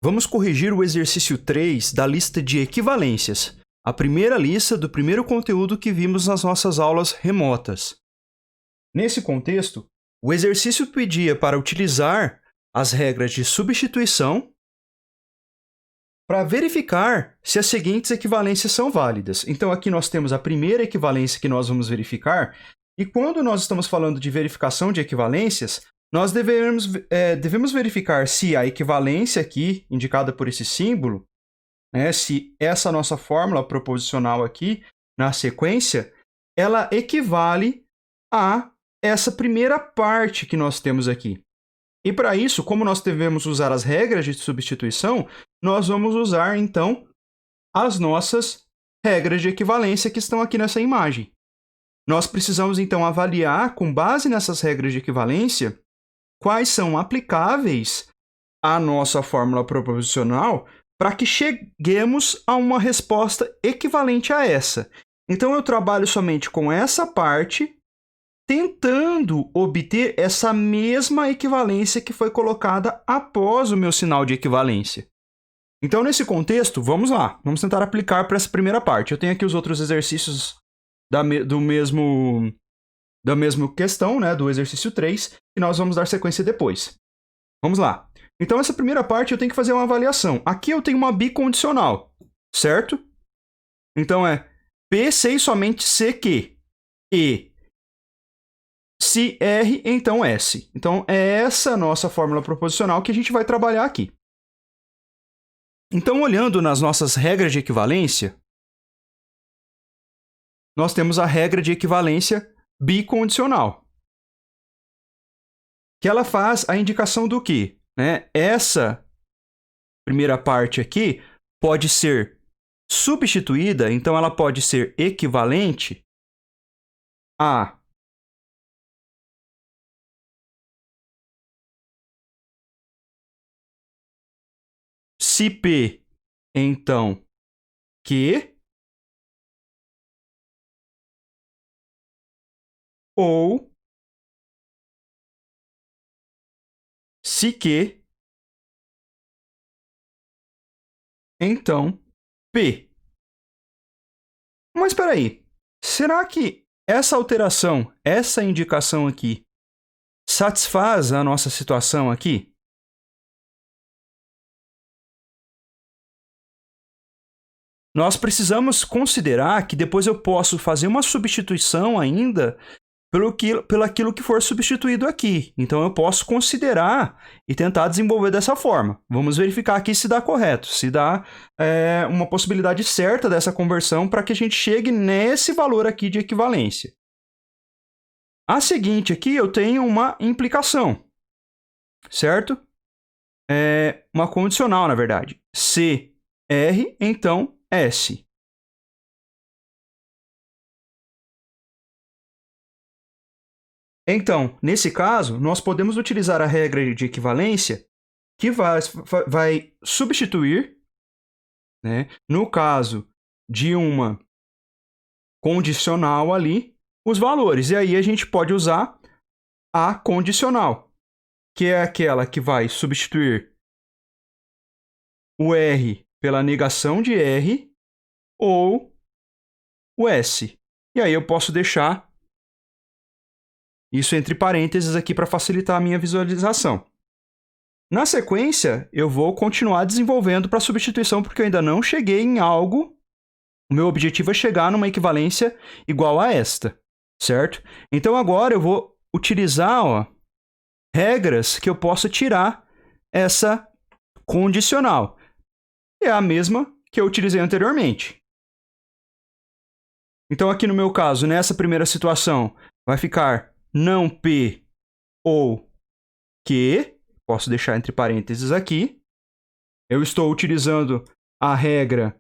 Vamos corrigir o exercício 3 da lista de equivalências, a primeira lista do primeiro conteúdo que vimos nas nossas aulas remotas. Nesse contexto, o exercício pedia para utilizar as regras de substituição para verificar se as seguintes equivalências são válidas. Então, aqui nós temos a primeira equivalência que nós vamos verificar, e quando nós estamos falando de verificação de equivalências, nós devemos verificar se a equivalência aqui, indicada por esse símbolo, se essa nossa fórmula proposicional aqui, na sequência, ela equivale a essa primeira parte que nós temos aqui. E para isso, como nós devemos usar as regras de substituição, nós vamos usar, então, as nossas regras de equivalência que estão aqui nessa imagem. Nós precisamos, então, avaliar, com base nessas regras de equivalência, quais são aplicáveis à nossa fórmula proposicional para que cheguemos a uma resposta equivalente a essa. Então, eu trabalho somente com essa parte, tentando obter essa mesma equivalência que foi colocada após o meu sinal de equivalência. Então, nesse contexto, vamos lá. Vamos tentar aplicar para essa primeira parte. Eu tenho aqui os outros exercícios da mesma questão, do exercício 3, que nós vamos dar sequência depois. Vamos lá. Então, essa primeira parte eu tenho que fazer uma avaliação. Aqui eu tenho uma bicondicional, certo? Então, é P se e somente se que. E se R, então S. Então, é essa a nossa fórmula proposicional que a gente vai trabalhar aqui. Então, olhando nas nossas regras de equivalência, nós temos a regra de equivalência bicondicional, que ela faz a indicação do quê? Essa primeira parte aqui pode ser substituída, então ela pode ser equivalente a se P, então, Q, ou se Q, então, P. Mas espera aí, será que essa alteração, essa indicação aqui, satisfaz a nossa situação aqui? Nós precisamos considerar que depois eu posso fazer uma substituição ainda pelo aquilo que for substituído aqui. Então, eu posso considerar e tentar desenvolver dessa forma. Vamos verificar aqui se dá correto, se dá uma possibilidade certa dessa conversão para que a gente chegue nesse valor aqui de equivalência. A seguinte aqui, eu tenho uma implicação, certo? Uma condicional, na verdade. Se R, então S. Então, nesse caso, nós podemos utilizar a regra de equivalência que vai substituir, no caso de uma condicional ali, os valores. E aí a gente pode usar a condicional, que é aquela que vai substituir o R pela negação de R ou o S. E aí eu posso deixar isso entre parênteses aqui para facilitar a minha visualização. Na sequência, eu vou continuar desenvolvendo para a substituição, porque eu ainda não cheguei em algo. O meu objetivo é chegar numa equivalência igual a esta, certo? Então, agora eu vou utilizar regras que eu possa tirar essa condicional. É a mesma que eu utilizei anteriormente. Então, aqui no meu caso, nessa primeira situação, vai ficar não P ou Q. Posso deixar entre parênteses aqui. Eu estou utilizando a regra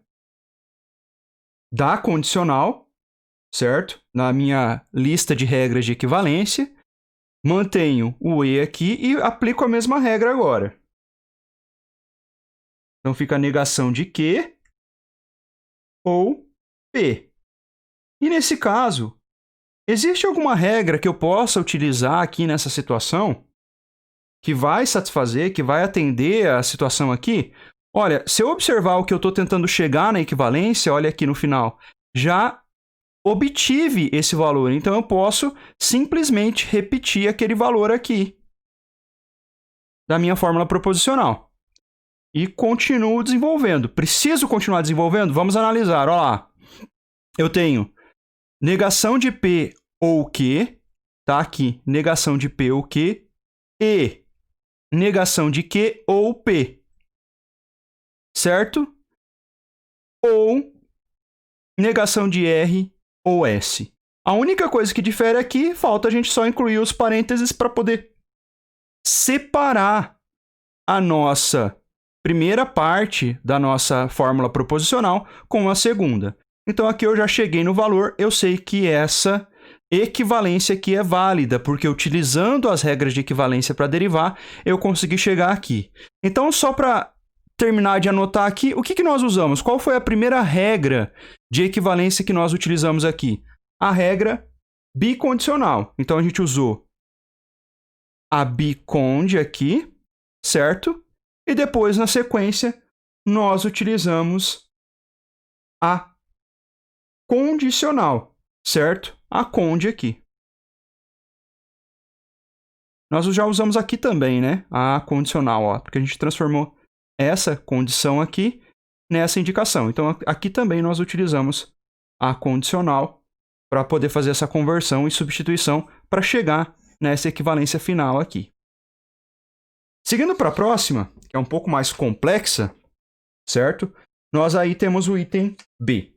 da condicional, certo? Na minha lista de regras de equivalência. Mantenho o E aqui e aplico a mesma regra agora. Então, fica a negação de Q ou P. E nesse caso, existe alguma regra que eu possa utilizar aqui nessa situação que vai satisfazer, que vai atender a situação aqui, olha, se eu observar o que eu estou tentando chegar na equivalência, olha aqui no final, já obtive esse valor. Então, eu posso simplesmente repetir aquele valor aqui da minha fórmula proposicional. E continuo desenvolvendo. Preciso continuar desenvolvendo? Vamos analisar. Olha lá. Eu tenho negação de P ou Q, tá aqui, negação de P ou Q, e negação de Q ou P, certo? Ou negação de R ou S. A única coisa que difere aqui, falta a gente só incluir os parênteses para poder separar a nossa primeira parte da nossa fórmula proposicional com a segunda. Então, aqui eu já cheguei no valor, eu sei que essa equivalência aqui é válida, porque utilizando as regras de equivalência para derivar, eu consegui chegar aqui. Então, só para terminar de anotar aqui, o que nós usamos? Qual foi a primeira regra de equivalência que nós utilizamos aqui? A regra bicondicional. Então, a gente usou a biconde aqui, certo? E depois, na sequência, nós utilizamos a condicional, certo? A conde aqui. Nós já usamos aqui também, né? A condicional, ó, porque a gente transformou essa condição aqui nessa indicação. Então, aqui também nós utilizamos a condicional para poder fazer essa conversão e substituição para chegar nessa equivalência final aqui. Seguindo para a próxima, que é um pouco mais complexa, certo? Nós aí temos o item B.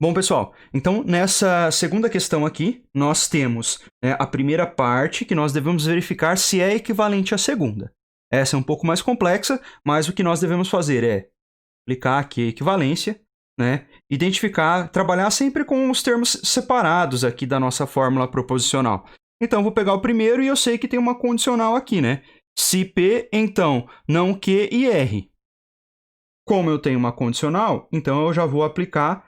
Bom, pessoal, então nessa segunda questão aqui, nós temos a primeira parte que nós devemos verificar se é equivalente à segunda. Essa é um pouco mais complexa, mas o que nós devemos fazer é aplicar aqui a equivalência, né? Identificar, trabalhar sempre com os termos separados aqui da nossa fórmula proposicional. Então, vou pegar o primeiro e eu sei que tem uma condicional aqui, né? Se P, então, não Q e R. Como eu tenho uma condicional, então eu já vou aplicar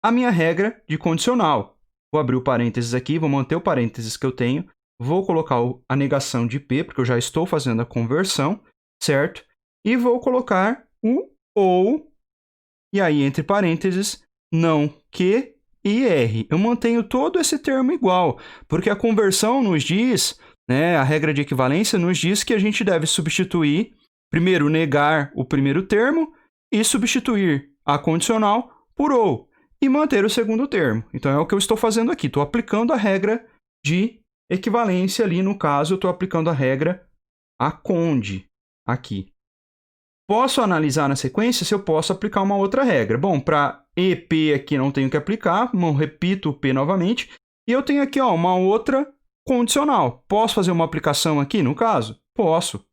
a minha regra de condicional. Vou abrir o parênteses aqui, vou manter o parênteses que eu tenho, vou colocar a negação de P, porque eu já estou fazendo a conversão, certo? E vou colocar o ou, e aí entre parênteses, não Q e R. Eu mantenho todo esse termo igual, porque a conversão nos diz, né, a regra de equivalência nos diz que a gente deve substituir, primeiro negar o primeiro termo e substituir a condicional por ou, e manter o segundo termo. Então, é o que eu estou fazendo aqui. Estou aplicando a regra de equivalência ali. No caso, eu estou aplicando a regra a conde aqui. Posso analisar na sequência se eu posso aplicar uma outra regra. Bom, para EP aqui não tenho que aplicar. Não repito o P novamente. E eu tenho aqui uma outra condicional. Posso fazer uma aplicação aqui, no caso? Posso.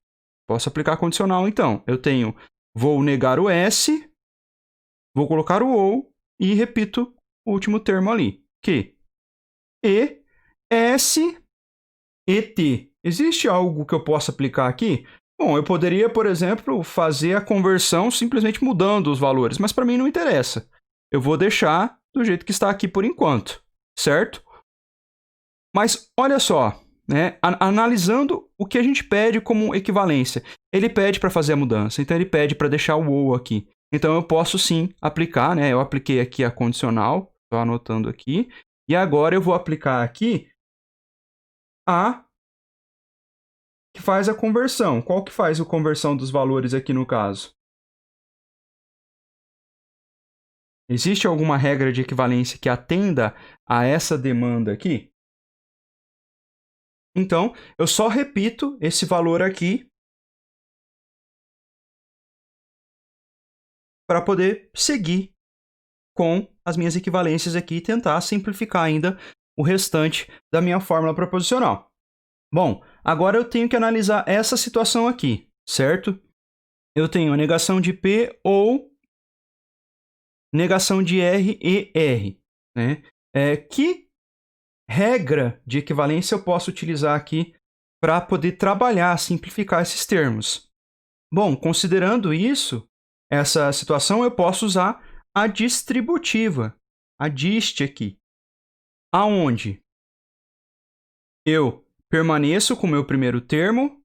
Posso aplicar condicional, então. Eu tenho, vou negar o S, vou colocar o ou, e repito o último termo ali, que E, S, e T. Existe algo que eu possa aplicar aqui? Bom, eu poderia, por exemplo, fazer a conversão simplesmente mudando os valores, mas para mim não interessa. Eu vou deixar do jeito que está aqui por enquanto, certo? Mas olha só, né? Analisando o que a gente pede como equivalência. Ele pede para fazer a mudança, então ele pede para deixar o ou aqui. Então, eu posso sim aplicar, né? Eu apliquei aqui a condicional, estou anotando aqui. E agora eu vou aplicar aqui a que faz a conversão. Qual que faz a conversão dos valores aqui no caso? Existe alguma regra de equivalência que atenda a essa demanda aqui? Então, eu só repito esse valor aqui para poder seguir com as minhas equivalências aqui e tentar simplificar ainda o restante da minha fórmula proposicional. Bom, agora eu tenho que analisar essa situação aqui, certo? Eu tenho a negação de P ou negação de R e R, né? Que regra de equivalência eu posso utilizar aqui para poder trabalhar, simplificar esses termos? Bom, considerando isso, essa situação, eu posso usar a distributiva, a dist aqui. Aonde eu permaneço com o meu primeiro termo,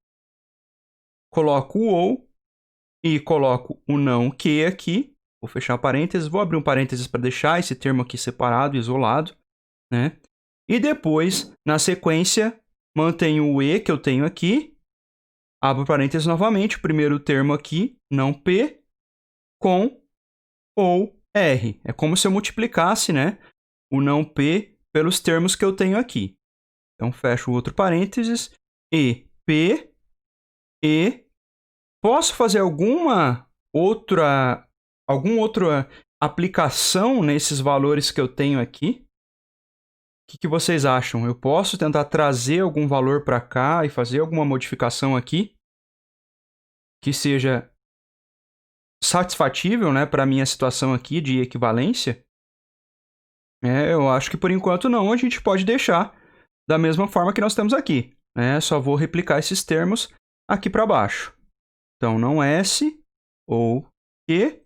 coloco o ou e coloco o não que aqui. Vou fechar parênteses, vou abrir um parênteses para deixar esse termo aqui separado, isolado, né? E depois, na sequência, mantenho o e que eu tenho aqui, abro parênteses novamente, o primeiro termo aqui, não p, com ou r. É como se eu multiplicasse, né, o não p pelos termos que eu tenho aqui. Então, fecho o outro parênteses, e p, e... Posso fazer alguma outra aplicação nesses valores que eu tenho aqui? O que vocês acham? Eu posso tentar trazer algum valor para cá e fazer alguma modificação aqui que seja satisfatível, né, para a minha situação aqui de equivalência? Eu acho que por enquanto não. A gente pode deixar da mesma forma que nós temos aqui. Só vou replicar esses termos aqui para baixo. Então, não S ou Q,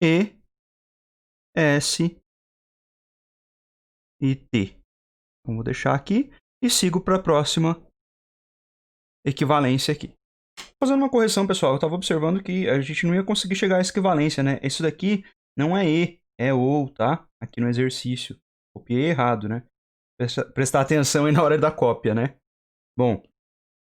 E, S e T. Então, vou deixar aqui e sigo para a próxima equivalência aqui. Fazendo uma correção, pessoal, eu estava observando que a gente não ia conseguir chegar a essa equivalência, né? Isso daqui não é E, é OU, tá? Aqui no exercício. Copiei errado, né? Prestar atenção aí na hora da cópia, né? Bom,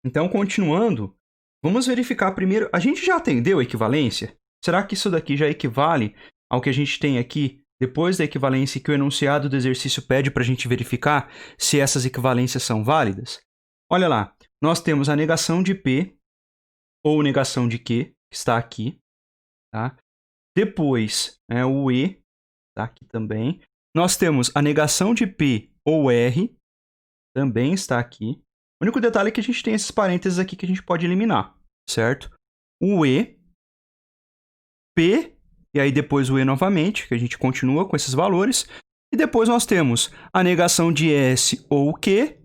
então, continuando, vamos verificar primeiro. A gente já atendeu a equivalência? Será que isso daqui já equivale ao que a gente tem aqui depois da equivalência que o enunciado do exercício pede para a gente verificar se essas equivalências são válidas? Olha lá, nós temos a negação de P ou negação de Q, que está aqui. Tá? Depois, o E, está aqui também. Nós temos a negação de P ou R, também está aqui. O único detalhe é que a gente tem esses parênteses aqui que a gente pode eliminar, certo? O E, P, e aí depois o E novamente, que a gente continua com esses valores. E depois nós temos a negação de S ou Q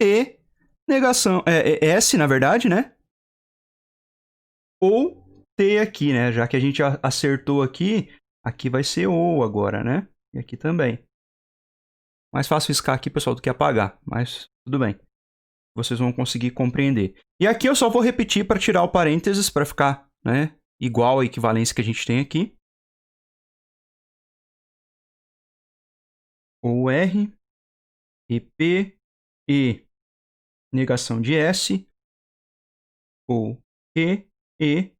e negação... S, na verdade, né? Ou T aqui, né? Já que a gente acertou aqui, aqui vai ser ou agora, né? E aqui também. Mais fácil riscar aqui, pessoal, do que apagar, mas tudo bem. Vocês vão conseguir compreender. E aqui eu só vou repetir para tirar o parênteses, para ficar, né, igual a equivalência que a gente tem aqui. Ou R, e P, e negação de S, ou Q, e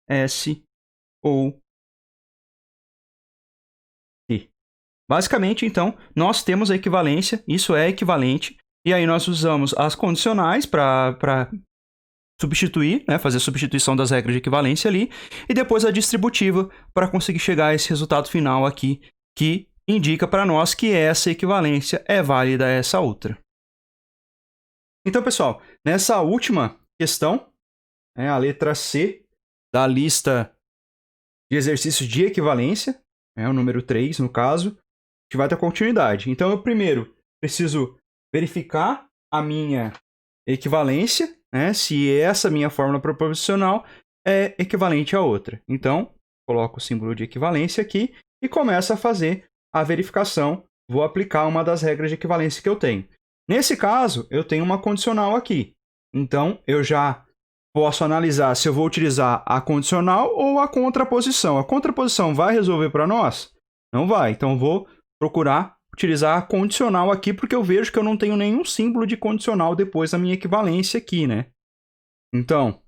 S, ou T. Basicamente, então, nós temos a equivalência, isso é equivalente, e aí nós usamos as condicionais para substituir, né, fazer a substituição das regras de equivalência ali, e depois a distributiva para conseguir chegar a esse resultado final aqui, que indica para nós que essa equivalência é válida a essa outra. Então, pessoal, nessa última questão, a letra C da lista de exercícios de equivalência, o número 3 no caso, a gente vai ter continuidade. Então, eu primeiro preciso verificar a minha equivalência, se essa minha fórmula proposicional é equivalente a outra. Então, coloco o símbolo de equivalência aqui e começo a fazer a verificação. Vou aplicar uma das regras de equivalência que eu tenho. Nesse caso, eu tenho uma condicional aqui. Então, eu já posso analisar se eu vou utilizar a condicional ou a contraposição. A contraposição vai resolver para nós? Não vai. Então, vou procurar utilizar a condicional aqui, porque eu vejo que eu não tenho nenhum símbolo de condicional depois da minha equivalência aqui, né? Então,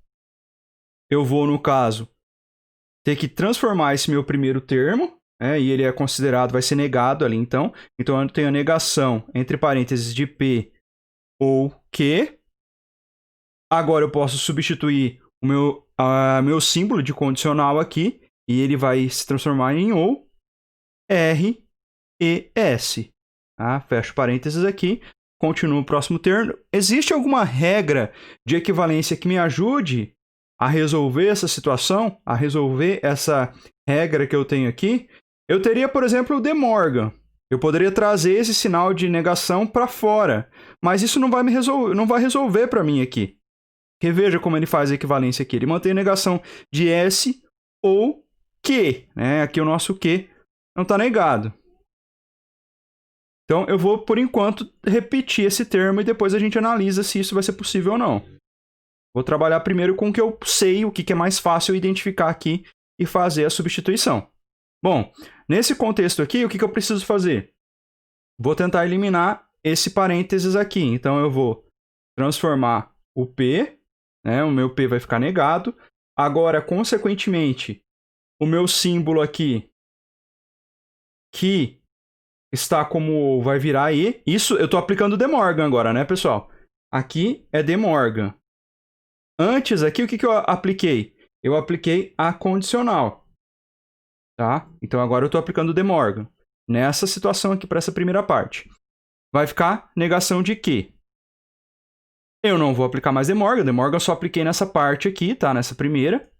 eu vou, no caso, ter que transformar esse meu primeiro termo, e ele é considerado, vai ser negado ali, então. Então, eu tenho a negação, entre parênteses, de P ou Q. Agora, eu posso substituir o meu símbolo de condicional aqui, e ele vai se transformar em ou, R, e S. Fecho parênteses aqui, continuo o próximo termo. Existe alguma regra de equivalência que me ajude a resolver essa situação, a resolver essa regra que eu tenho aqui? Eu teria, por exemplo, o De Morgan. Eu poderia trazer esse sinal de negação para fora, mas isso não vai resolver para mim aqui. Reveja como ele faz a equivalência aqui. Ele mantém a negação de S ou Q. Aqui o nosso Q não está negado. Então, eu vou, por enquanto, repetir esse termo e depois a gente analisa se isso vai ser possível ou não. Vou trabalhar primeiro com o que eu sei, o que é mais fácil identificar aqui e fazer a substituição. Bom, nesse contexto aqui, o que eu preciso fazer? Vou tentar eliminar esse parênteses aqui. Então, eu vou transformar o P, né? O meu P vai ficar negado. Agora, consequentemente, o meu símbolo aqui, que está como vai virar E. Isso, eu estou aplicando De Morgan agora, né, pessoal? Aqui é De Morgan. Antes aqui, o que eu apliquei? Eu apliquei a condicional. Tá? Então, agora eu estou aplicando De Morgan. Nessa situação aqui, para essa primeira parte. Vai ficar negação de quê? Eu não vou aplicar mais De Morgan. De Morgan eu só apliquei nessa parte aqui, tá? Nessa primeira.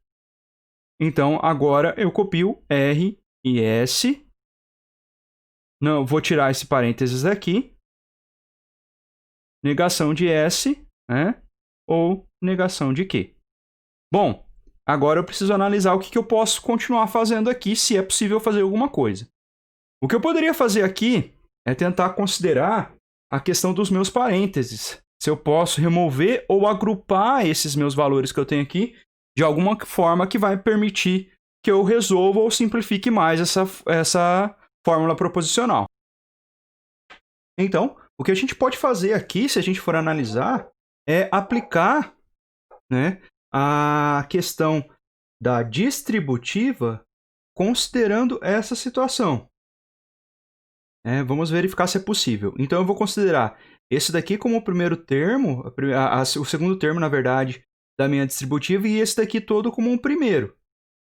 Então, agora eu copio R e S. Não, vou tirar esse parênteses aqui. Negação de S, né? Ou negação de Q. Bom, agora eu preciso analisar o que eu posso continuar fazendo aqui, se é possível fazer alguma coisa. O que eu poderia fazer aqui é tentar considerar a questão dos meus parênteses. Se eu posso remover ou agrupar esses meus valores que eu tenho aqui de alguma forma que vai permitir que eu resolva ou simplifique mais essa fórmula proposicional. Então, o que a gente pode fazer aqui, se a gente for analisar, é aplicar, né, a questão da distributiva considerando essa situação. Vamos verificar se é possível. Então, eu vou considerar esse daqui como o primeiro termo, o segundo termo, na verdade, da minha distributiva, e esse daqui todo como um primeiro.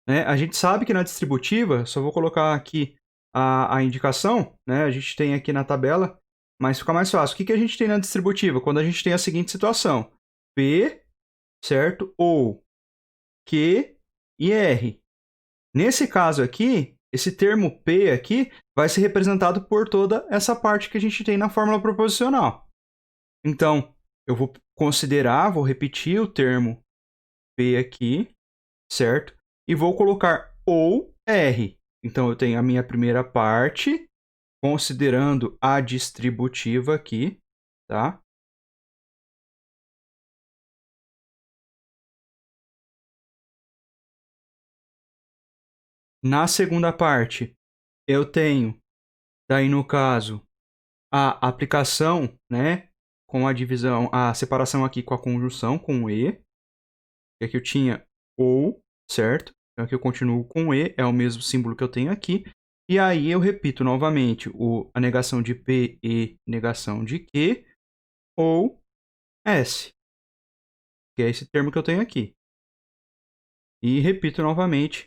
A gente sabe que na distributiva, só vou colocar aqui a indicação, né? A gente tem aqui na tabela, mas fica mais fácil. O que a gente tem na distributiva? Quando a gente tem a seguinte situação. P, certo? Ou Q e R. Nesse caso aqui, esse termo P aqui vai ser representado por toda essa parte que a gente tem na fórmula proposicional. Então, eu vou considerar, vou repetir o termo P aqui, certo? E vou colocar ou R. Então, eu tenho a minha primeira parte, considerando a distributiva aqui, tá? Na segunda parte, eu tenho, daí no caso, a aplicação, né? Com a divisão, a separação aqui com a conjunção, com E. E aqui eu tinha ou, certo? Então aqui eu continuo com E, é o mesmo símbolo que eu tenho aqui. E aí eu repito novamente a negação de P e negação de Q, ou S, que é esse termo que eu tenho aqui. E repito novamente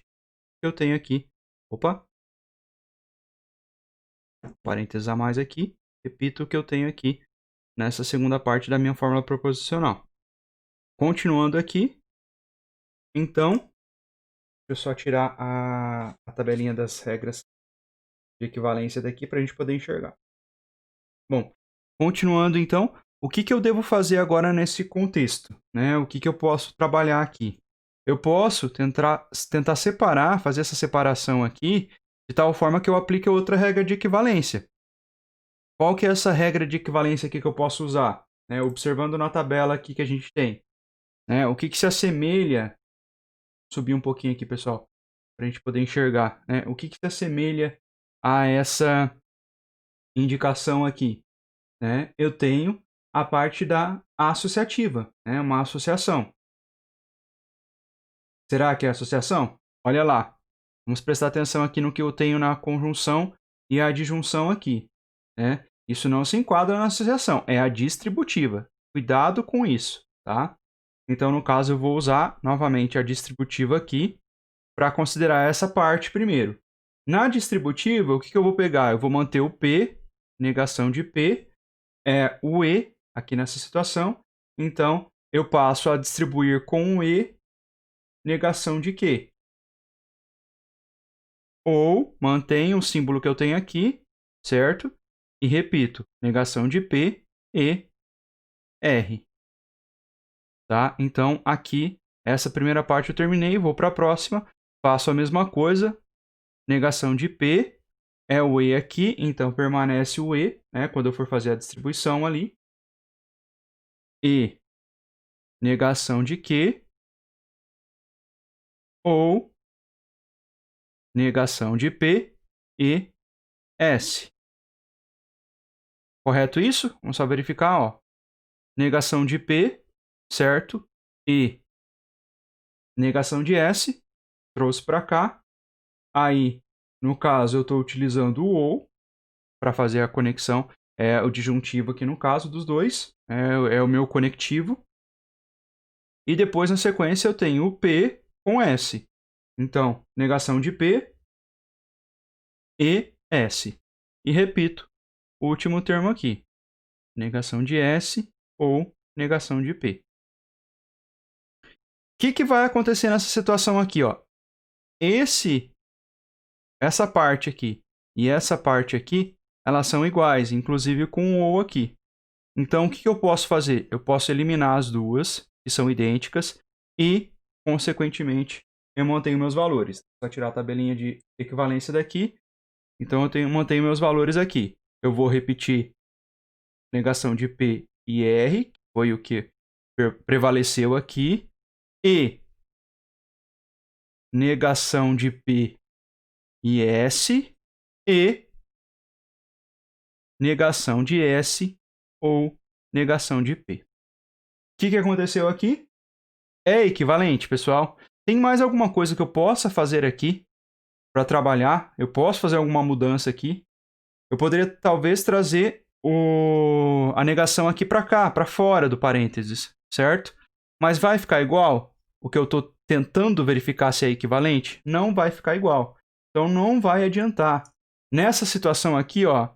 que eu tenho aqui. Opa! Parênteses a mais aqui. Repito o que eu tenho aqui nessa segunda parte da minha fórmula proposicional. Continuando aqui. Então, deixa eu só tirar a tabelinha das regras de equivalência daqui para a gente poder enxergar. Bom, continuando então, o que eu devo fazer agora nesse contexto? O que eu posso trabalhar aqui? Eu posso tentar separar, fazer essa separação aqui, de tal forma que eu aplique outra regra de equivalência. Qual que é essa regra de equivalência aqui que eu posso usar? Observando na tabela aqui que a gente tem. O que se assemelha... Subir um pouquinho aqui, pessoal, para a gente poder enxergar. O que se assemelha a essa indicação aqui? Eu tenho a parte da associativa, uma associação. Será que é associação? Olha lá. Vamos prestar atenção aqui no que eu tenho na conjunção e a disjunção aqui. Isso não se enquadra na associação, é a distributiva. Cuidado com isso, tá? Então, no caso, eu vou usar novamente a distributiva aqui para considerar essa parte primeiro. Na distributiva, o que eu vou pegar? Eu vou manter o P, negação de P, o E aqui nessa situação. Então, eu passo a distribuir com o E, negação de Q. Ou mantenho o símbolo que eu tenho aqui, certo? E repito, negação de P, E, R. Tá? Então, aqui, essa primeira parte eu terminei, vou para a próxima, faço a mesma coisa, negação de P, é o E aqui, então permanece o E, né, quando eu for fazer a distribuição ali. E negação de Q ou negação de P e S. Correto isso? Vamos só verificar, ó. Negação de P, certo? E negação de S, trouxe para cá. Aí, no caso, eu estou utilizando o OU para fazer a conexão, o disjuntivo aqui no caso dos dois, é o meu conectivo. E depois, na sequência, eu tenho o P com S. Então, negação de P e S. E repito o último termo aqui. Negação de S ou negação de P. O que vai acontecer nessa situação aqui, ó? Essa parte aqui e essa parte aqui, elas são iguais, inclusive com o ou aqui. Então, o que eu posso fazer? Eu posso eliminar as duas, que são idênticas, e, consequentemente, eu mantenho meus valores. Vou tirar a tabelinha de equivalência daqui. Então, eu mantenho meus valores aqui. Eu vou repetir negação de P e R, que foi o que prevaleceu aqui, e negação de P e S, e negação de S ou negação de P. O que aconteceu aqui? É equivalente, pessoal. Tem mais alguma coisa que eu possa fazer aqui para trabalhar? Eu posso fazer alguma mudança aqui? Eu poderia talvez trazer a negação aqui para cá, para fora do parênteses, certo? Mas vai ficar igual? O que eu estou tentando verificar se é equivalente? Não vai ficar igual. Então, não vai adiantar. Nessa situação aqui, ó,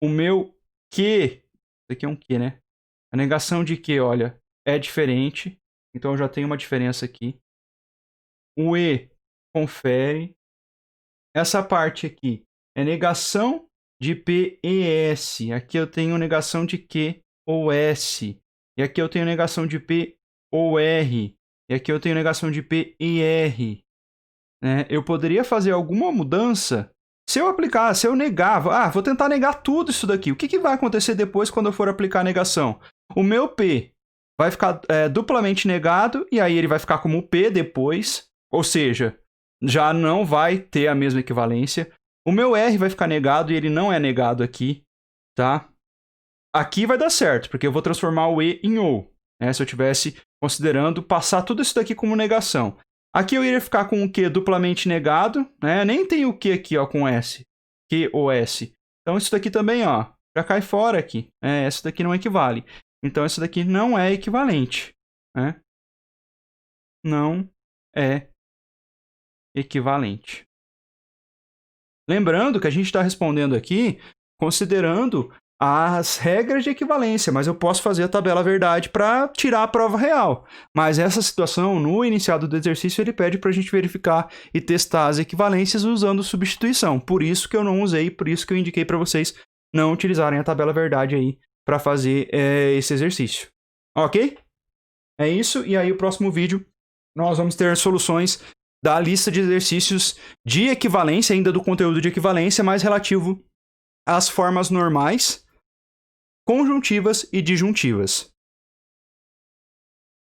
o meu Q, isso aqui é um Q, né? A negação de Q, olha, é diferente. Então, eu já tenho uma diferença aqui. O E confere. Essa parte aqui é negação de P e S. Aqui eu tenho negação de Q ou S. E aqui eu tenho negação de P ou R. E aqui eu tenho negação de P e R. Eu poderia fazer alguma mudança se eu aplicar, se eu negar. Vou tentar negar tudo isso daqui. O que vai acontecer depois quando eu for aplicar a negação? O meu P vai ficar duplamente negado e aí ele vai ficar como P depois. Ou seja, já não vai ter a mesma equivalência. O meu R vai ficar negado e ele não é negado aqui, tá? Aqui vai dar certo, porque eu vou transformar o E em OU, né? Se eu estivesse considerando passar tudo isso daqui como negação. Aqui eu iria ficar com o Q duplamente negado, né? Nem tem o Q aqui, ó, com S. Q ou S. Então isso daqui também, ó, já cai fora aqui. Essa daqui não equivale. Então isso daqui não é equivalente, né? Não é equivalente. Lembrando que a gente está respondendo aqui considerando as regras de equivalência, mas eu posso fazer a tabela verdade para tirar a prova real. Mas essa situação, no iniciado do exercício, ele pede para a gente verificar e testar as equivalências usando substituição. Por isso que eu não usei, por isso que eu indiquei para vocês não utilizarem a tabela verdade aí para fazer esse exercício. Ok? É isso, e aí o próximo vídeo nós vamos ter soluções da lista de exercícios de equivalência, ainda do conteúdo de equivalência, mais relativo às formas normais, conjuntivas e disjuntivas.